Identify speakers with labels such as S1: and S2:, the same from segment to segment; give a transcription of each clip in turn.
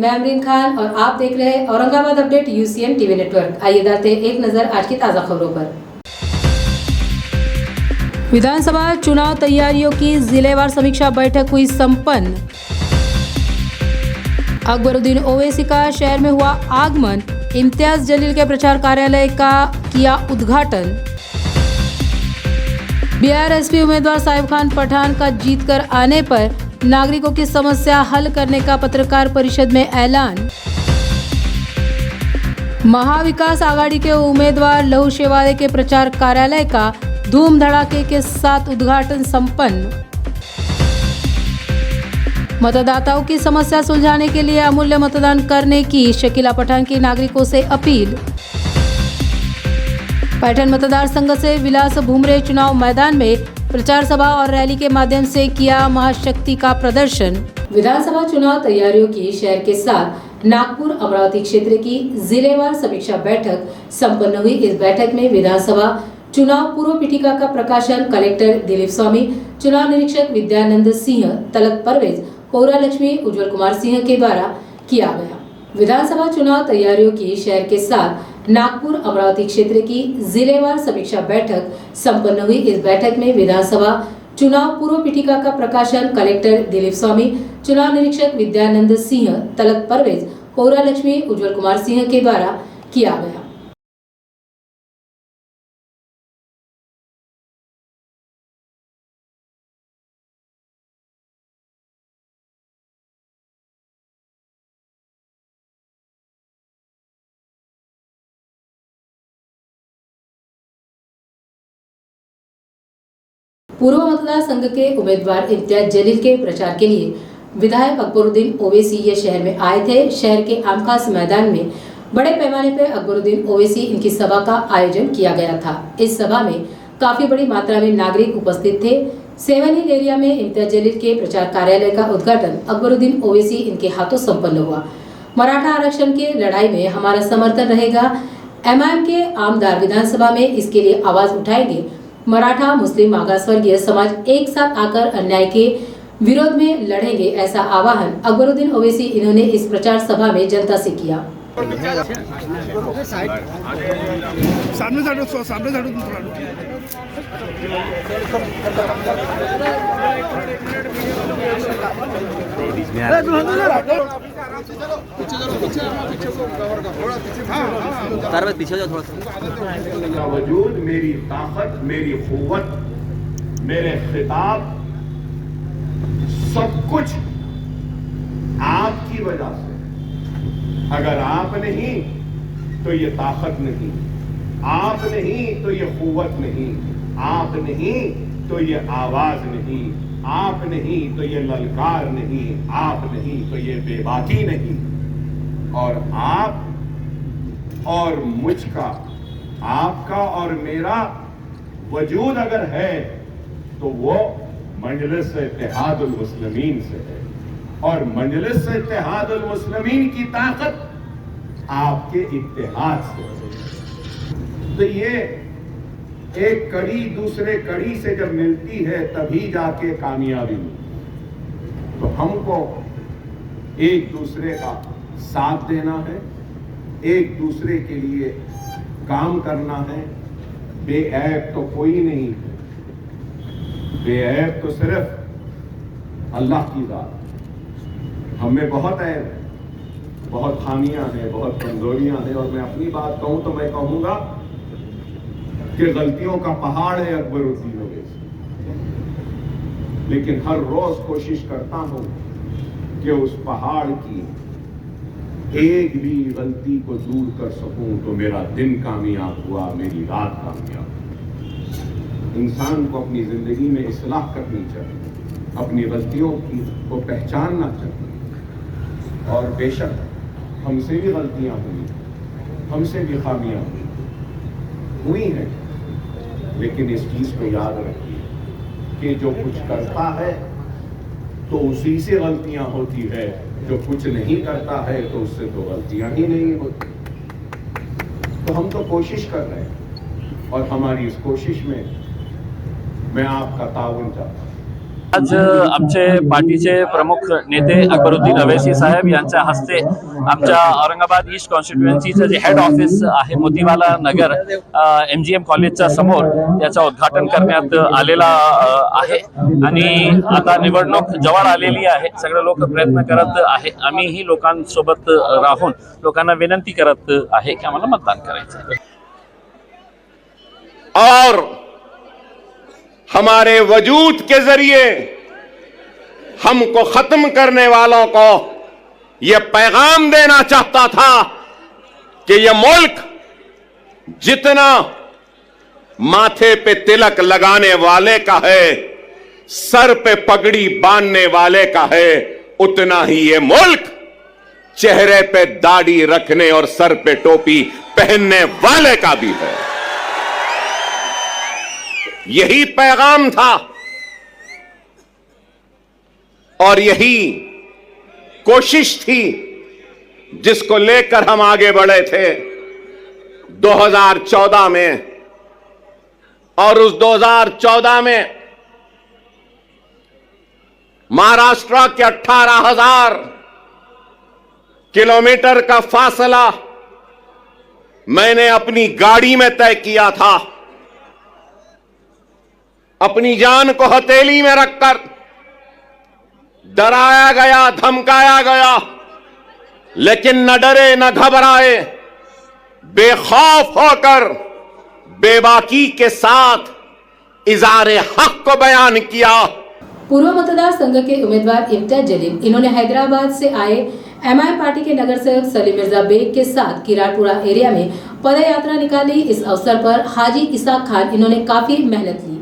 S1: मैं अमरीन खान और आप देख रहे हैं Aurangabad update UCN TV network. आइए डालते हैं एक नजर आज की ताज़ा खबरों पर। विधानसभा चुनाव तैयारियों की जिलेवार समीक्षा बैठक हुई संपन्न। अकबरुद्दीन ओवैसी का शहर में हुआ आगमन। इम्तियाज जलील के प्रचार कार्यालय का किया उद्घाटन। BRSP उम्मीदवार साहिब खान पठान का जीतकर आने पर नागरिकों की समस्या हल करने का पत्रकार परिषद में ऐलान। महाविकास आघाड़ी के उम्मीदवार लहू शेवाड़े के प्रचार कार्यालय का धूम धड़ाके के साथ उद्घाटन संपन्न। मतदाताओं की समस्या सुलझाने के लिए अमूल्य मतदान करने की शकीला पठान की नागरिकों से अपील। पैठन मतदार संघ से विलास भुमरे चुनाव मैदान में प्रचार सभा और रैली के माध्यम से किया महाशक्ति का प्रदर्शन। विधानसभा चुनाव तैयारियों की शहर के साथ नागपुर अमरावती क्षेत्र की जिलेवार समीक्षा बैठक संपन्न हुई। इस बैठक में विधानसभा चुनाव पूर्व पीठिका का प्रकाशन कलेक्टर दिलीप स्वामी, चुनाव निरीक्षक विद्यानंद सिंह, तलत परवेज, पौरा लक्ष्मी, उज्जवल कुमार सिंह के द्वारा किया गया। विधानसभा चुनाव तैयारियों की शहर के साथ नागपुर अमरावती क्षेत्र की जिलेवार समीक्षा बैठक संपन्न हुई। इस बैठक में विधानसभा चुनाव पूर्व पीठिका का प्रकाशन कलेक्टर दिलीप स्वामी, चुनाव निरीक्षक विद्यानंद सिंह, तलत परवेज, पौरा लक्ष्मी, उज्जवल कुमार सिंह के द्वारा किया गया। पूर्व मतदार संघ के उम्मीदवार इम्तियाज जलील के प्रचार के लिए विधायक अकबरुद्दीन ओवैसी ये शहर में आए थे। शहर के आमखास मैदान में बड़े पैमाने पर अकबरुद्दीन ओवैसी इनकी सभा का आयोजन किया गया था। इस सभा में काफी बड़ी मात्रा में नागरिक उपस्थित थे। 7 हिल एरिया में इम्तियाज जलील के प्रचार कार्यालय का उद्घाटन अकबरुद्दीन ओवैसी इनके हाथों संपन्न हुआ। मराठा आरक्षण की लड़ाई में हमारा समर्थन रहेगा। MIM के आमदार विधानसभा में इसके लिए आवाज उठाएंगे। मराठा मुस्लिम मागासवर्गीय समाज एक साथ आकर अन्याय के विरोध में लड़ेंगे, ऐसा आह्वान अकबरुद्दीन ओवैसी इन्होंने इस प्रचार सभा में जनता से किया।
S2: वजूद, मेरी ताकत, मेरी कुव्वत, मेरे खिताब, सब कुछ आपकी वजह से। अगर आप नहीं तो ये ताकत नहीं, आप नहीं तो ये कुव्वत नहीं, आप नहीं तो ये आवाज नहीं, आप नहीं तो ये ललकार नहीं, आप नहीं तो ये बेबाकी नहीं। और आप और मुझका, आपका और मेरा वजूद अगर है तो वो मजलिस इत्तेहादुल मुस्लिमीन से है। और मजलिस इत्तेहादुल मुस्लिमीन की ताकत आपके इत्तेहाद से है। तो ये एक कड़ी दूसरे कड़ी से जब मिलती है तभी जाके कामयाबी मिलती। तो हमको एक दूसरे का साथ देना है, एक दूसरे के लिए काम करना है। बेऐब तो कोई नहीं है, बेऐब तो सिर्फ अल्लाह की जात। हमें बहुत ऐब है, बहुत खामियां हैं, बहुत कमजोरियां हैं। और मैं अपनी बात कहूं तो मैं कहूंगा कि गलतियों का पहाड़ है अकबरुद्दीन ओवैसी, लेकिन हर रोज कोशिश करता हूं कि उस पहाड़ की एक भी गलती को दूर कर सकूं तो मेरा दिन कामयाब हुआ, मेरी रात कामयाब हुई। इंसान को अपनी जिंदगी में इस्लाह करनी चाहिए, अपनी गलतियों को पहचानना चाहिए। और बेशक हमसे भी गलतियां हुई, हमसे भी खामियां हुई हैं, लेकिन इस चीज को याद रखिए कि जो कुछ करता है तो उसी से गलतियां होती है, जो कुछ नहीं करता है तो उससे तो गलतियां ही नहीं होती। तो हम तो कोशिश कर रहे हैं और हमारी इस कोशिश में मैं आपका ताउन चाहता हूं।
S3: आज आमचे पार्टीचे प्रमुख नेते अकबरुद्दीन अवैसी साहेब यांच्या हस्ते आमच्या औरंगाबाद ईस्ट कॉन्स्टिट्युएन्सीचं जे हेड ऑफिस आहे मोतीवाला नगर MGM कॉलेजच्या समोर त्याचं उद्घाटन करण्यात आलेला आहे आणि आता निवडणूक जवळ आलेली आहे. सगळे लोक प्रयत्न करत आहे. आम्हीही लोकांसोबत राहून लोकांना विनंती करत आहे की आम्हाला मतदान करायचं आहे.
S2: और हमारे वजूद के जरिए हमको खत्म करने वालों को यह पैगाम देना चाहता था कि यह मुल्क जितना माथे पे तिलक लगाने वाले का है, सर पे पगड़ी बांधने वाले का है, उतना ही यह मुल्क चेहरे पे दाढ़ी रखने और सर पे टोपी पहनने वाले का भी है. यही पैगाम था और यही कोशिश थी जिसको लेकर हम आगे बढ़े थे 2014 में. और उस 2014 में महाराष्ट्र के 18,000 किलोमीटर का फासला मैंने अपनी गाड़ी में तय किया था. अपनी जान को हथेली में रखकर डराया गया, धमकाया गया, लेकिन न डरे न घबराए, बेखौफ होकर बेबाकी के साथ इज़ारे हक को बयान किया.
S1: पूर्व मतदार संघ के उम्मीदवार इम्तियाज जलील, इन्होंने हैदराबाद से आए MI पार्टी के नगर सेवक सलीम मिर्जा बेग के साथ किराड़पुरा एरिया में पदयात्रा निकाली. इस अवसर पर हाजी इसाक खान, इन्होंने काफी मेहनत ली.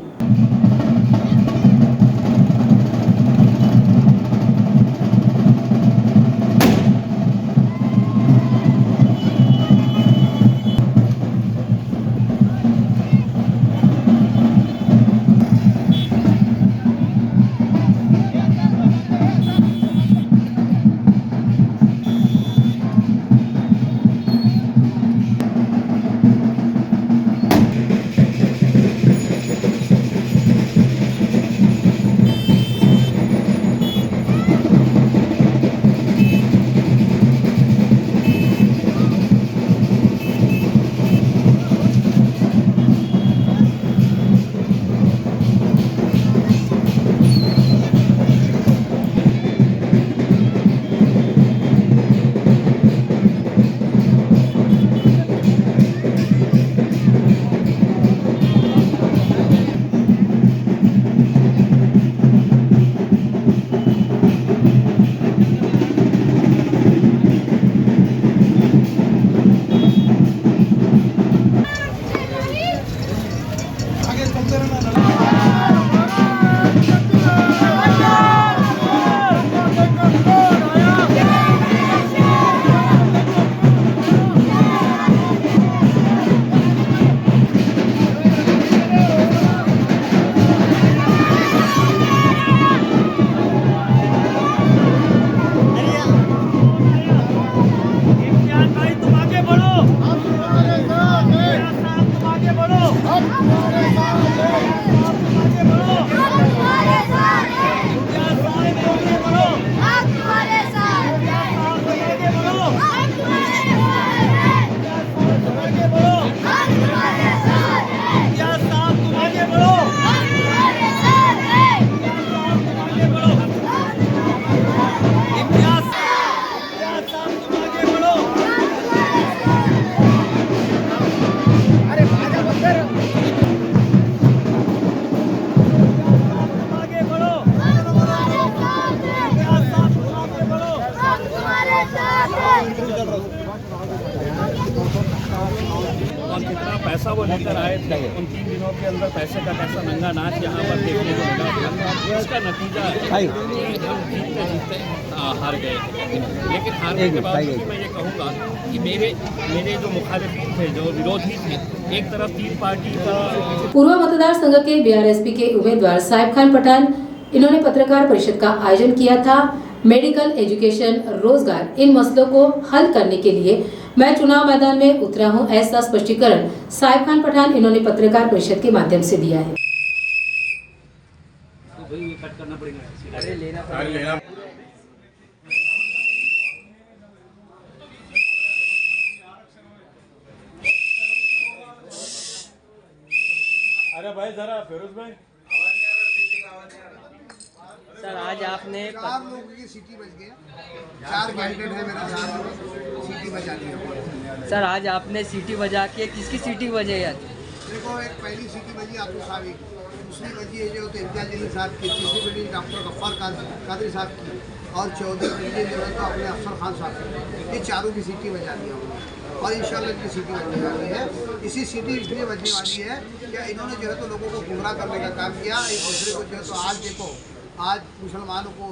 S3: और कितना पैसा वो लेकर आए थे, उन 3 दिनों के अंदर पैसे का कैसा नंगा नाच यहाँ पर देखने को मिला. इसका नतीजा है कि हम जीतते जीतते हार गए. लेकिन हारने के बाद मैं ये कहूँगा कि मेरे जो मुखालिफिन थे, जो विरोधी थे, एक तरफ 3 पार्टी का.
S1: पूर्व मतदार संघ के BRSP के उम्मीदवार साहिब खान पठान, इन्होंने पत्रकार परिषद का आयोजन किया था. मेडिकल, एजुकेशन, रोजगार, इन मसलों को हल करने के लिए मैं चुनाव मैदान में उतरा हूं, ऐसा स्पष्टीकरण साहिब खान पठान, इन्होंने पत्रकार परिषद के माध्यम से दिया है.
S4: अरे लेना पड़ेगा।
S5: अरे भाई जरा फिरोज भाई
S4: सर आज आपने
S6: 4 लोगों की सीटी बच गया। 4 कैंडिडेट है मेरा, 4 लोग सीटी बचा लिया।
S4: सर आज आपने सीटी बजा के किसकी सीटी बजाई आज?
S6: देखो, एक पहली सीटी बजी आतू साहब की, दूसरी बजी है जो तो इम्तियाज अली साहब की, तीसरी बजी डॉक्टर गफ्फार कादरी साहब की, और 14वीं बजी जो है तो अपने अफसर खान साहब की। ये चारों की सीटी बजा दी हमने और इंशाल्लाह इनकी सीटी बजने वाली है। इसी सीटी इसलिए बजने वाली है कि इन्होंने जो है तो लोगों को गुमराह करने का काम किया। एक दूसरे को जो है तो आज देखो, आज मुसलमानों को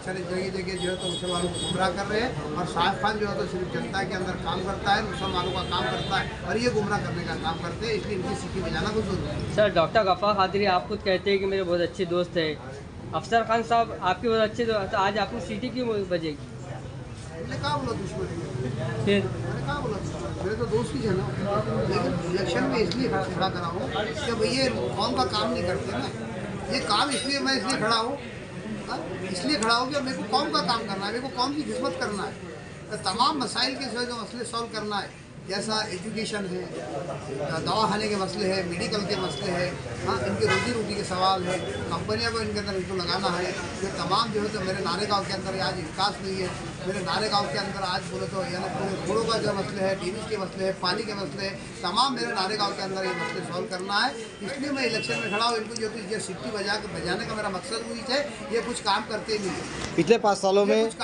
S6: सारे जगह जगह जो है तो मुसलमानों को गुमराह कर रहे हैं, और साफ खान जो है तो सिर्फ जनता के अंदर काम करता है, मुसलमानों का काम करता है, और ये गुमराह करने का काम करते हैं। इसलिए इनकी सीटी बजाना कुछ जरूरी है।
S4: सर डॉक्टर गफ्फार कादरी आप खुद कहते हैं कि मेरे बहुत अच्छे दोस्त हैं, अफसर खान साहब आपके बहुत अच्छे दोस्त, तो आज आपने सीटी क्यों बजेगी?
S6: मैंने कहा बोला दुश्मन,
S4: फिर
S6: मैंने कहा बोला दुश्मन, मेरे तो दोस्त ही है ना। लेकिन इलेक्शन में इसलिए फैसला करा हूँ कि भैया कौम का काम नहीं करते ना, ये काम इसलिए मैं इसलिए खड़ा हूँ, इसलिए खड़ा हूँ कि मेरे को कौम का काम करना है, मेरे को कौम की खिदमत करना है। तो तमाम मसाइल के जो मसले सॉल्व करना है, जैसा एजुकेशन है, दवाखाने के मसले हैं, मेडिकल के मसले हैं, हाँ, इनके रोजी रोटी के सवाल है, कंपनियों को इनके अंदर इनको लगाना है। ये तमाम जो है तो मेरे नारे गाँव के अंदर आज विकास नहीं है। मेरे नारे गाँव के अंदर आज बोले तो यानी पूरे घोड़ों का जो मसले है, ड्रेनेज के मसले है, पानी के मसले है, तमाम मेरे नारे गाँव के अंदर ये मसले सॉल्व करना है। इसलिए मैं इलेक्शन में खड़ा हूँ। इनको जो ये सिटी बजाने का मेरा मकसद हुई है। ये कुछ काम करते नहीं है,
S7: पिछले 5 सालों में
S6: कुछ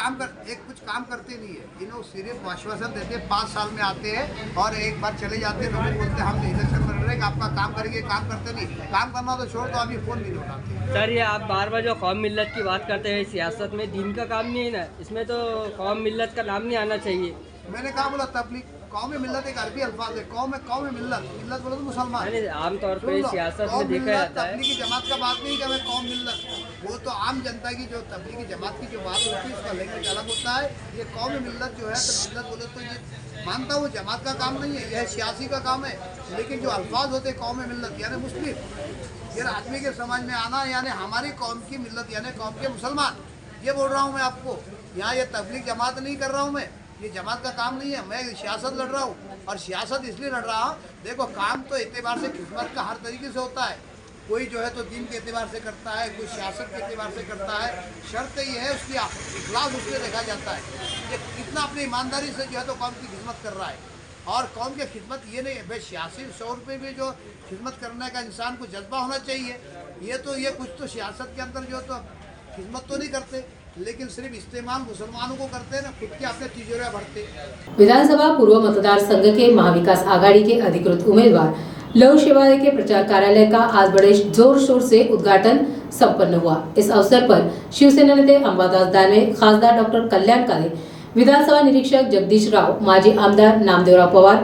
S6: काम करते नहीं है। इन्हों सिर्फ आश्वासन देते हैं, 5 साल में आते हैं और एक बार चले जाते हैं। लोग बोलते हैं हम इलेक्शन में लड़ रहे हैं, आपका काम करेंगे, काम करते नहीं। काम करना तो छोड़ दो, अभी फोन भी नहीं उठाते।
S4: सर ये आप बार बार जो कौम मिल्लत की बात करते हैं, सियासत में दीन का काम नहीं है ना, इसमें तो कौम मिल्लत का नाम नहीं आना चाहिए।
S6: मैंने कहा बोला तबलीग कौम मिल्लत एक अरबी अल्फाज है। कौम मिल्लत, मिल्लत बोलो तो मुसलमान।
S4: आमतौर पर सियासत में देखा जाता है
S6: तबलीगी जमात का बात नहीं कि हमें कौम मिल्लत, वो तो आम जनता की जो तबलीगी जमात की जो बात होती है उसका लैंग्वेज अलग होता है। ये कौम मिल्लत जो है तो मिल्लत बोले तो ये मानता हूँ जमात का काम नहीं है, यह सियासी का काम है। लेकिन जो अल्फाज होते हैं कौम मिल्लत यानी मुस्लिम, ये आदमी के समाज में आना यानी हमारी कौम की मिल्लत यानी कौम के मुसलमान, ये बोल रहा हूँ मैं आपको। यहाँ ये तबलीग जमात नहीं कर रहा हूँ मैं, ये जमात का काम नहीं है। मैं सियासत लड़ रहा हूँ, और सियासत इसलिए लड़ रहा हूँ, देखो काम तो एतबार से खिदमत का हर तरीके से होता है। कोई जो है तो दीन के एतबार से करता है, कोई सियासत के एतबार से करता है। शर्त ये है उसकी इखलास उसमें देखा जाता है, ये कितना अपनी ईमानदारी से जो है तो कौम की खिदमत कर रहा है। और कौम की खिदमत ये नहीं है भाई, सियासी शौर पे भी जो खिदमत करने का इंसान को जज्बा होना चाहिए। ये कुछ तो सियासत के अंदर जो तो खिदमत तो नहीं करते, लेकिन सिर्फ इस्तेमाल मुसलमानों को करते हैं ना, खुद के अपने तिजोरियां भरते।
S1: विधानसभा पूर्व मतदार संघ के महाविकास आघाड़ी के अधिकृत उम्मीदवार लव शिवालय के प्रचार कार्यालय का आज बड़े जोर शोर से उद्घाटन संपन्न हुआ। इस अवसर पर शिवसेना नेते अंबादास दानवे, खासदार डॉक्टर कल्याण काळे, विधानसभा निरीक्षक जगदीश राव, माजी आमदार नामदेवराव पवार,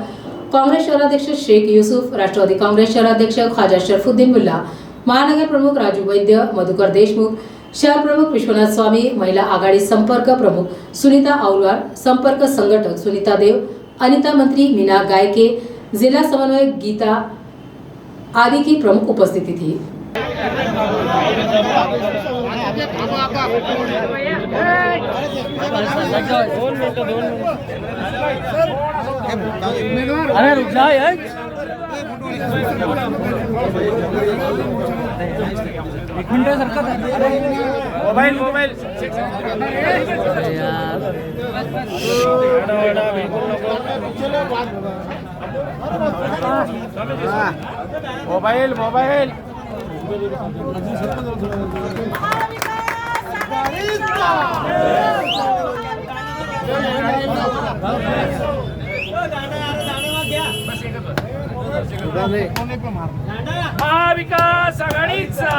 S1: कांग्रेस शहराध्यक्ष शेख यूसुफ, राष्ट्रवादी कांग्रेस शहराध्यक्ष ख्वाजा शरफुद्दीन मुल्ला, महानगर प्रमुख राजू वैद्य, मधुकर देशमुख, शहर प्रमुख विश्वनाथ स्वामी, महिला आघाड़ी संपर्क प्रमुख सुनीता औलवार, संपर्क संगठक सुनीता देव, अनिता मंत्री मीना गायके, जिला समन्वयक गीता आदि की प्रमुख उपस्थिति थी।
S4: अरे रुक जाओ यार, एक मिनट सरकार, मोबाइल मोबाइल महाविकास आघाडीचा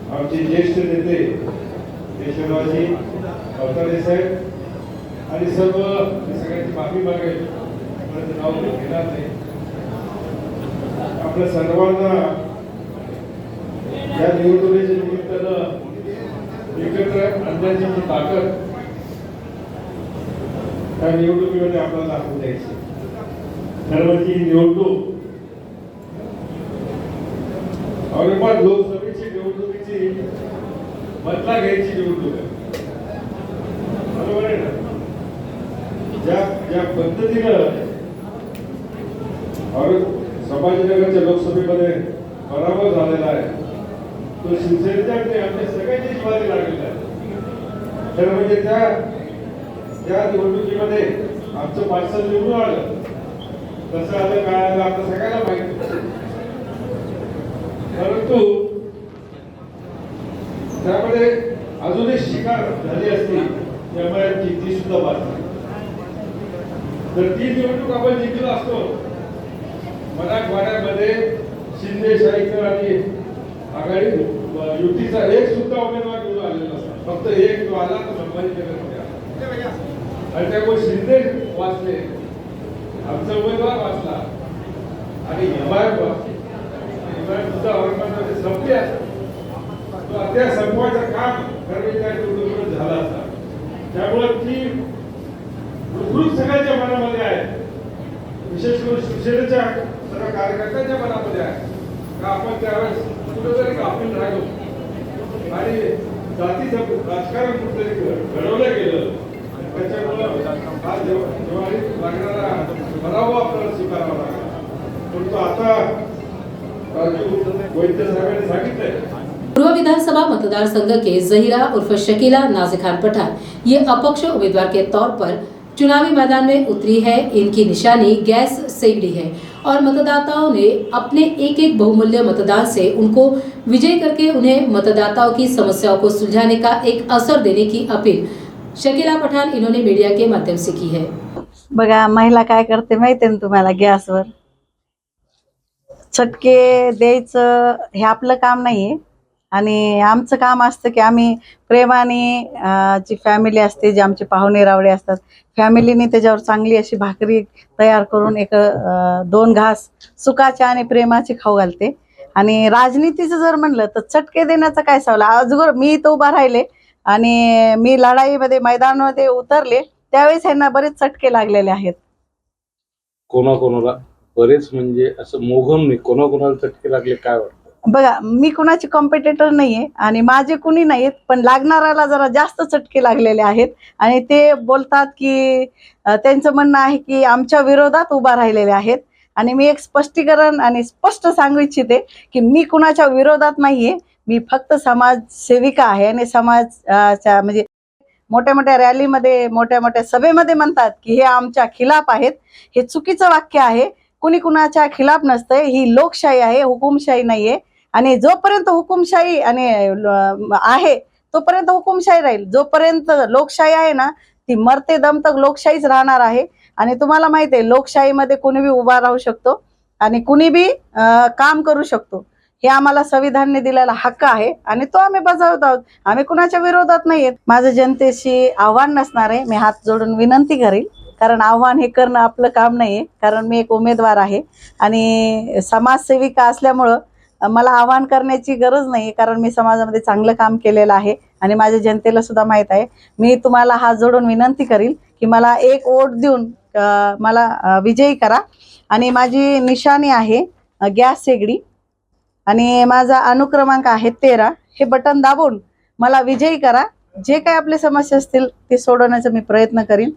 S5: आमचे ज्येष्ठ नेते यशवंतजी अवतारे साहेब आणि सर्व सगळ्यांची माफी मागेल, परंतु नाव घेणार नाही। आपल्या सर्वांना या निवडणुकीच्या निमित्तानं एकत्र आणण्याची जी ताकद त्या निवडणुकीमध्ये आपल्याला दाखवून द्यायची। खरं म्हणजे ही निवडणूक औरंगाबाद लोकसभेची निवडणुकीची बदला घ्यायची निवडणूक आहे. बरोबर आहे ना? ज्या पद्धतीनं संभाजीनगरच्या लोकसभेमध्ये पराभव झालेला आहे तो शिवसेनेच्या आमच्या सगळ्यांची जिम्मेदारी लागलेली आहे. तर म्हणजे त्या निवडणुकीमध्ये आमचं पार्सल निवडून आलं, कसं आलं काय आलं आपल्या सगळ्यांना माहिती. परंतु त्यामध्ये अजूनही शिकार झाली असती त्यामुळे ती सुद्धा वाचली. तर ती निवडणूक आपण जिंकलो असतो, मराठवाड्यामध्ये शिंदे शाहीकर आणि आघाडी युतीचा एक सुद्धा उमेदवार निवडून आलेला नसता. फक्त एक जो आला तो संभाजीनगर, आणि त्यामुळे शिंदे वाचले, आमचा उमेदवार वाचला आणि हिमायत वाचली. हिमायत सुद्धा औरंगाबादमध्ये संपली असते. त्या संपवायचं काम त्या निवडणुकीमध्ये झालं असता. त्यामुळे ती रुग्ण सगळ्यांच्या मनामध्ये आहे, विशेष करून शिवसेनेच्या सर्व कार्यकर्त्यांच्या मनामध्ये आहे का आपण त्यावेळेस कुठेतरी गाफील राहिलो आणि जातीचं राजकारण कुठेतरी घडवलं गेलं. त्याच्यामुळं हा ज्वारी लागणारा पराभव आपल्याला स्वीकारावा लागला. परंतु आता राजू वैद्य साहेबांनी सांगितलंय
S1: पूर्व विधानसभा मतदार संघ के जहीरा उर्फ शकीला नाजिर खान पठान ये अपक्ष उम्मीदवार के तौर पर चुनावी मैदान में उतरी है। इनकी निशानी गैस सेगड़ी है और मतदाताओं ने अपने एक बहुमूल्य मतदान से उनको विजयी करके उन्हें मतदाताओं की समस्याओं को सुलझाने का एक अवसर देने की अपील शकीला पठान इन्होंने मीडिया के माध्यम से की है।
S7: बघा महिला काय करते माहिती आहे ना तुम्हाला, गॅसवर चटके द्यायचं हे आपलं काम नाहीये. आणि आमचं काम असतं की आम्ही प्रेमाने जी फॅमिली असते, जे आमचे पाहुणे रावळे असतात, फॅमिलीने त्याच्यावर चांगली अशी भाकरी तयार करून एक 2 घास सुखाचे आणि प्रेमाचे खाऊ घालते. आणि राजनीतीचं जर म्हणलं तर चटके देण्याचं काय सवाल. अजून मी इथं उभा राहिले आणि मी लढाईमध्ये मैदानामध्ये उतरले त्यावेळेस ह्यांना बरेच चटके लागलेले आहेत.
S8: कोणाकोणाला बरेच म्हणजे असं मोघम नाही, कोणाकोणाला चटके लागले काय वाटतं?
S7: बघा, मी कुणाची कॉम्पिटिटर नाहीये आणि माझे कुणी नाहीत, पण लागणाऱ्याला जरा जास्त चटके लागलेले आहेत. आणि ते बोलतात की त्यांचं म्हणणं आहे की आमच्या विरोधात उभा राहिलेले आहेत. आणि मी एक स्पष्टीकरण आणि स्पष्ट सांगू इच्छिते की मी कुणाच्या विरोधात नाहीये, मी फक्त समाजसेविका आहे. आणि समाजच्या म्हणजे मोठ्या मोठ्या रॅलीमध्ये, मोठ्या मोठ्या सभेमध्ये म्हणतात की हे आमच्या खिलाफ आहेत. हे चुकीचं वाक्य आहे. कुणी कुणाच्या खिलाफ नसतंय. ही लोकशाही आहे, हुकुमशाही नाहीये. आणि जोपर्यंत हुकुमशाही आणि आहे तोपर्यंत हुकुमशाही राहील. जोपर्यंत लोकशाही आहे ना, ती मरते दम तक लोकशाहीच राहणार आहे. आणि तुम्हाला माहिती आहे, लोकशाहीमध्ये कुणी बी उभा राहू शकतो आणि कुणी बी काम करू शकतो. हे आम्हाला संविधानाने दिलेला हक्क आहे आणि तो आम्ही बजावत आहोत. आम्ही कुणाच्या विरोधात नाहीये. माझं जनतेशी आव्हान नसणार आहे. मी हात जोडून विनंती करेल, कारण आव्हान हे करणं आपलं काम नाहीये. कारण मी एक उमेदवार आहे आणि समाजसेविका असल्यामुळं मला आव्हान करण्याची गरज नाही, कारण मी समाजामध्ये चांगलं काम केलेलं आहे आणि माझ्या जनतेला सुद्धा माहीत आहे. मी तुम्हाला हात जोडून विनंती करील की मला एक वोट देऊन मला विजयी करा. आणि माझी निशाणी आहे गॅस शेगडी आणि माझा अनुक्रमांक आहे 13. हे बटन दाबून मला विजयी करा. जे काही आपले समस्या असतील ते सोडवण्याचा मी प्रयत्न करीन.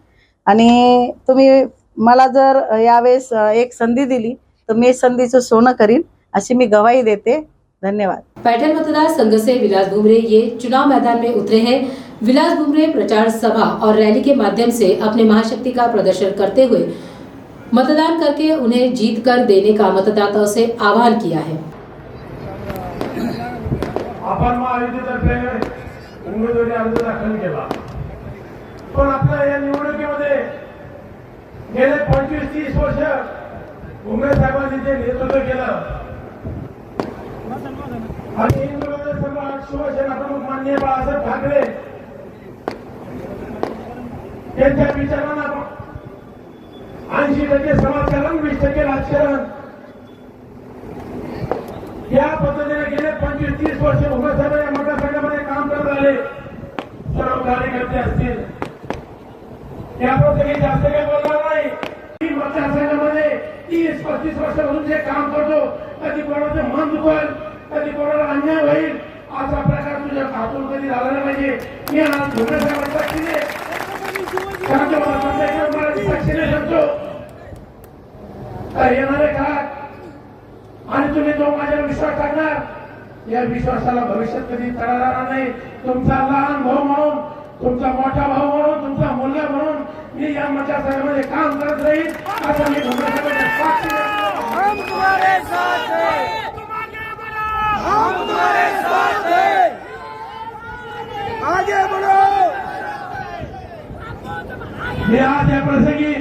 S7: आणि तुम्ही मला जर यावेळेस एक संधी दिली तर मी संधीचं सोनं करीन, अशी मी गवाही देते. धन्यवाद.
S1: पैठण मतदार संघ से विलास भुमरे ये चुनाव मैदान में उतरे हैं। विलास भुमरे प्रचार सभा और रैली के माध्यम से अपने महाशक्ति का प्रदर्शन करते हुए मतदान करके उन्हें जीत कर देने का मतदाताओं से आह्वान किया है।
S5: आपण महायुतीतर्फे उमेदवारी अर्ज दाखल केला, पण आपल्या या निवडणुकीमध्ये गेले 25-30 वर्ष उमेश साहेबांनी जे नेतृत्व केलं आणि हिंदू समाज शिवसेना प्रमुख माननीय बाळासाहेब ठाकरे त्यांच्या विचारांना 80% समाजकारण, 20% राजकारण या पद्धतीने गेले 25-30 वर्ष उमेश साहेब या मतदारसंघामध्ये काम करत आले. सर्व कार्यकर्ते असतील त्याप्रमाणे जास्त काही बोलणार नाही. मतदारसंघामध्ये 30-35 वर्षापासून जे काम करतो, कधी कोणाचं मन दुखल, कधी कोणाला अन्याय होईल असा प्रकार तुझ्या हातून कधी झाला नाही पाहिजे. मी आज भुमरे साहेबांच्या साक्षीने सांगतो, मला साक्षीने सांगतो तर येणारे काळात आणि तुम्ही जो माझ्यावर विश्वास टाकणार या विश्वासाला भविष्यात कधी तडा नाही. तुमचा लहान भाऊ म्हणून, तुमचा मोठा भाऊ म्हणून, तुमचा मुलगा म्हणून मी या मतदारसंघामध्ये काम करत राहील असं मी भुमरे साहेबांच्या साक्षीने मी आज या प्रसंगी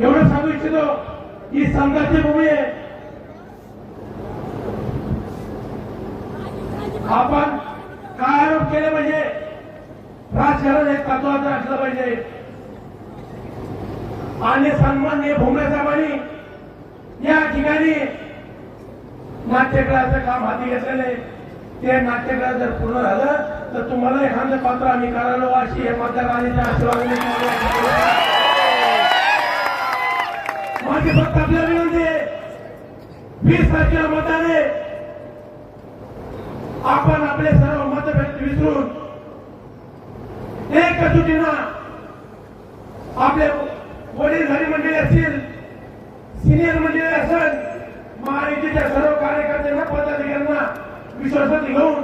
S5: एवढं सांगू इच्छितो की संघाची भूमी आहे. आपण काय आरोप केले पाहिजे, राजकारण हे तत्वाचं असलं पाहिजे. आणि सन्माननीय भुमरे साहेबांनी या ठिकाणी नाट्यगृहाचं काम हाती घेतलेले, ते नाट्यगृह जर पूर्ण झालं तर तुम्हाला एखादं पात्र आम्ही करायला अशी हे मतदारांच्या आशीर्वादाने माझी फक्त आपल्याला विनंती आहे, 20 तारखेला मतदान आहे. आपण आपले सर्व मतभेद विसरून एक कसोटीनं आपले वडील घरी मंडळी असतील, सिनियर मंडळी असेल, महायुतीच्या सर्व कार्यकर्त्यांना पदाधिकाऱ्यांना विश्वासात घेऊन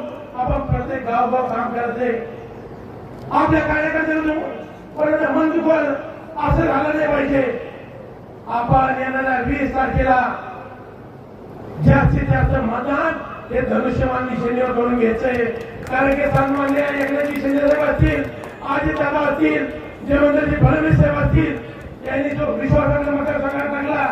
S5: आपण प्रत्येक गावगाव काम करायचे. आपल्या कार्यकर्त्यांना मन दुखल असं झालं नाही पाहिजे. आपण येणाऱ्या 20 तारखेला जास्तीत जास्त मतदान हे धनुष्यमान निशाणीवर करून घ्यायचंय. कारण की सन्माननीय एकनाथजी शिंदे साहेब असतील, अजितदादा असतील, देवेंद्रजी फडणवीस साहेब असतील, यांनी जो विश्वासाचा मतदारसंघात टाकला.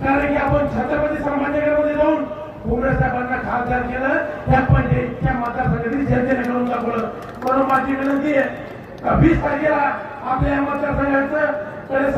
S5: कारण की आपण छत्रपती संभाजीनगरमध्ये जाऊन भुमरे साहेबांना खासदार केलं, त्या मतदारसंघातील जनतेने करून दाखवलं. म्हणून माझी विनंती आहे 20 तारखेला आपल्या मतदारसंघाचं